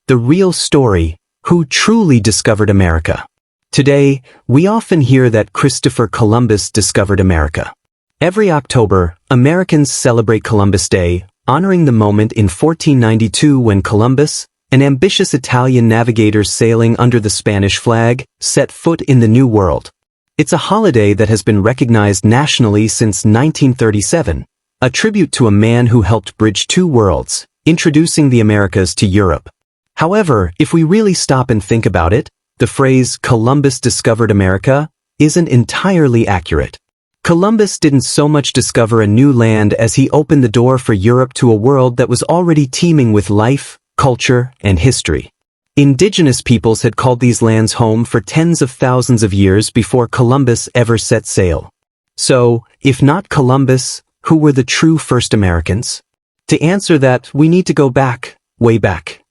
the real story, who truly discovered America. Today, we often hear that Christopher Columbus discovered America. Every October, Americans celebrate Columbus Day, honoring the moment in 1492 when Columbus, an ambitious Italian navigator sailing under the Spanish flag, set foot in the New World. It's a holiday that has been recognized nationally since 1937, a tribute to a man who helped bridge two worlds, introducing the Americas to Europe. However, if we really stop and think about it, the phrase "Columbus discovered America" isn't entirely accurate. Columbus didn't so much discover a new land as he opened the door for Europe to a world that was already teeming with life, culture, and history. Indigenous peoples had called these lands home for tens of thousands of years before Columbus ever set sail. So, if not Columbus, who were the true first Americans? To answer that, we need to go back, way back.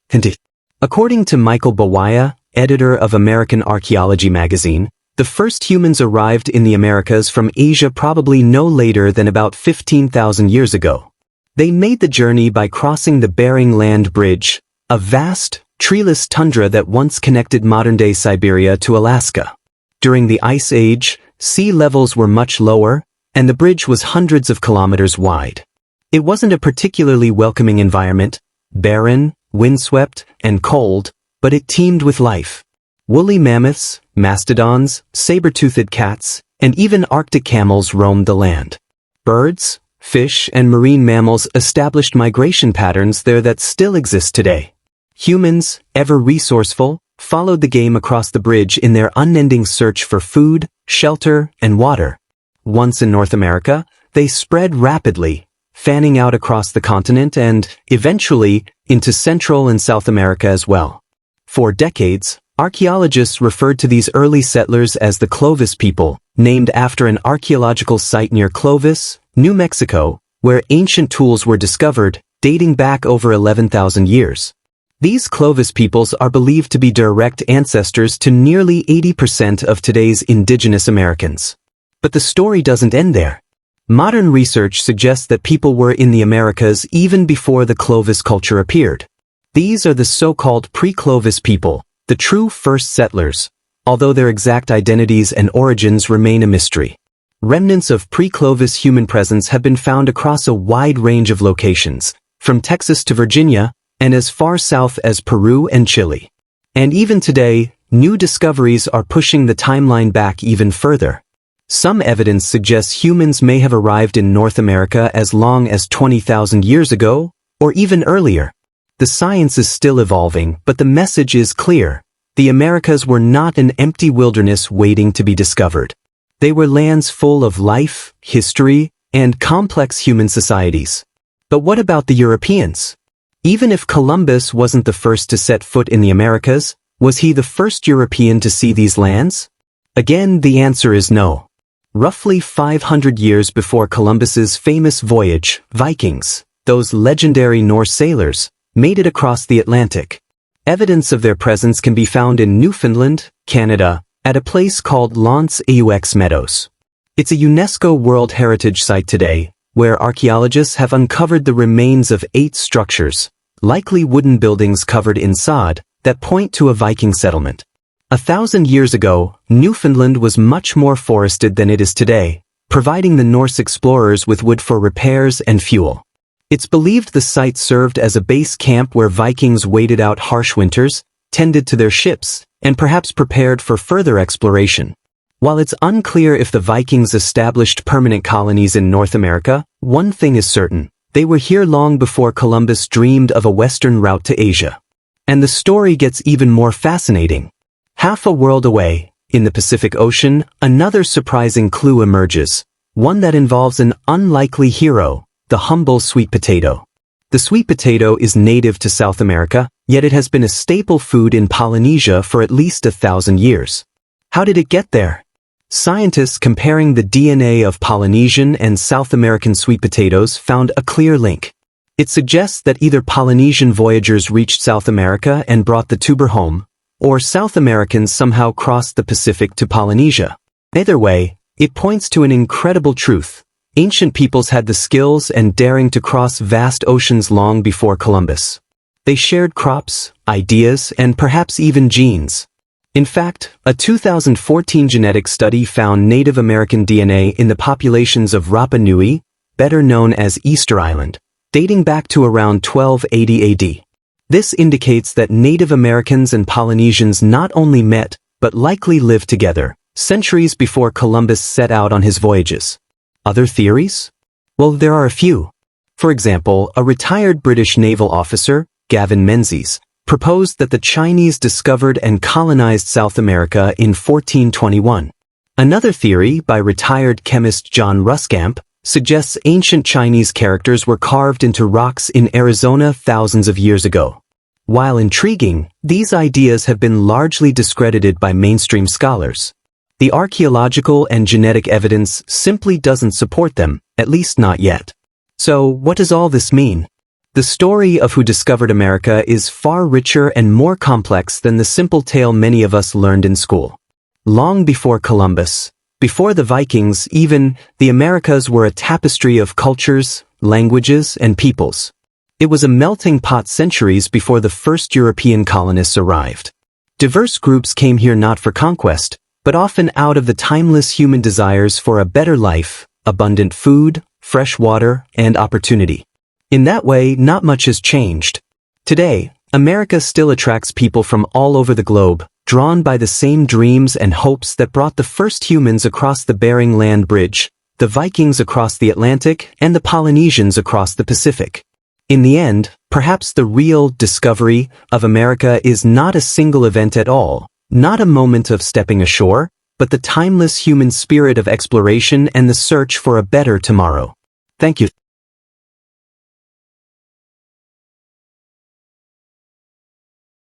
According to Michael Bawaya, editor of American Archaeology magazine, the first humans arrived in the Americas from Asia probably no later than about 15,000 years ago. They made the journey by crossing the Bering Land Bridge, a vast, treeless tundra that once connected modern-day Siberia to Alaska. During the Ice Age, sea levels were much lower, and the bridge was hundreds of kilometers wide. It wasn't a particularly welcoming environment, barren, windswept, and cold, but it teemed with life. Woolly mammoths, mastodons, saber-toothed cats, and even Arctic camels roamed the land. Birds, fish, and marine mammals established migration patterns there that still exist today. Humans, ever resourceful, followed the game across the bridge in their unending search for food, shelter, and water. Once in North America, they spread rapidly, fanning out across the continent and, eventually, into Central and South America as well. For decades, archaeologists referred to these early settlers as the Clovis people, named after an archaeological site near Clovis, New Mexico, where ancient tools were discovered, dating back over 11,000 years. These Clovis peoples are believed to be direct ancestors to nearly 80% of today's indigenous Americans. But the story doesn't end there. Modern research suggests that people were in the Americas even before the Clovis culture appeared. These are the so-called pre-Clovis people, the true first settlers, although their exact identities and origins remain a mystery. Remnants of pre-Clovis human presence have been found across a wide range of locations, from Texas to Virginia, and as far south as Peru and Chile. And even today, new discoveries are pushing the timeline back even further. Some evidence suggests humans may have arrived in North America as long as 20,000 years ago, or even earlier. The science is still evolving, but the message is clear. The Americas were not an empty wilderness waiting to be discovered. They were lands full of life, history, and complex human societies. But what about the Europeans? Even if Columbus wasn't the first to set foot in the Americas, was he the first European to see these lands? Again, the answer is no. Roughly 500 years before Columbus's famous voyage, Vikings, those legendary Norse sailors, made it across the Atlantic. Evidence of their presence can be found in Newfoundland, Canada, at a place called L'Anse aux Meadows. It's a UNESCO World Heritage Site today, where archaeologists have uncovered the remains of 8 structures, likely wooden buildings covered in sod, that point to a Viking settlement. 1,000 years ago, Newfoundland was much more forested than it is today, providing the Norse explorers with wood for repairs and fuel. It's believed the site served as a base camp where Vikings waited out harsh winters, tended to their ships, and perhaps prepared for further exploration. While it's unclear if the Vikings established permanent colonies in North America, one thing is certain: they were here long before Columbus dreamed of a western route to Asia. And the story gets even more fascinating. Half a world away, in the Pacific Ocean, another surprising clue emerges, one that involves an unlikely hero, the humble sweet potato. The sweet potato is native to South America, yet it has been a staple food in Polynesia for at least 1,000 years. How did it get there? Scientists comparing the DNA of Polynesian and South American sweet potatoes found a clear link. It suggests that either Polynesian voyagers reached South America and brought the tuber home, or South Americans somehow crossed the Pacific to Polynesia. Either way, it points to an incredible truth. Ancient peoples had the skills and daring to cross vast oceans long before Columbus. They shared crops, ideas, and perhaps even genes. In fact, a 2014 genetic study found Native American DNA in the populations of Rapa Nui, better known as Easter Island, dating back to around 1280 AD. This indicates that Native Americans and Polynesians not only met, but likely lived together, centuries before Columbus set out on his voyages. Other theories? Well, there are a few. For example, a retired British naval officer, Gavin Menzies, proposed that the Chinese discovered and colonized South America in 1421. Another theory, by retired chemist John Ruskamp, suggests ancient Chinese characters were carved into rocks in Arizona thousands of years ago. While intriguing, these ideas have been largely discredited by mainstream scholars. The archaeological and genetic evidence simply doesn't support them, at least not yet. So, what does all this mean? The story of who discovered America is far richer and more complex than the simple tale many of us learned in school. Long before Columbus, before the Vikings even, the Americas were a tapestry of cultures, languages, and peoples. It was a melting pot centuries before the first European colonists arrived. Diverse groups came here not for conquest, but often out of the timeless human desires for a better life, abundant food, fresh water, and opportunity. In that way, not much has changed. Today, America still attracts people from all over the globe, drawn by the same dreams and hopes that brought the first humans across the Bering Land Bridge, the Vikings across the Atlantic, and the Polynesians across the Pacific. In the end, perhaps the real discovery of America is not a single event at all, not a moment of stepping ashore, but the timeless human spirit of exploration and the search for a better tomorrow. Thank you.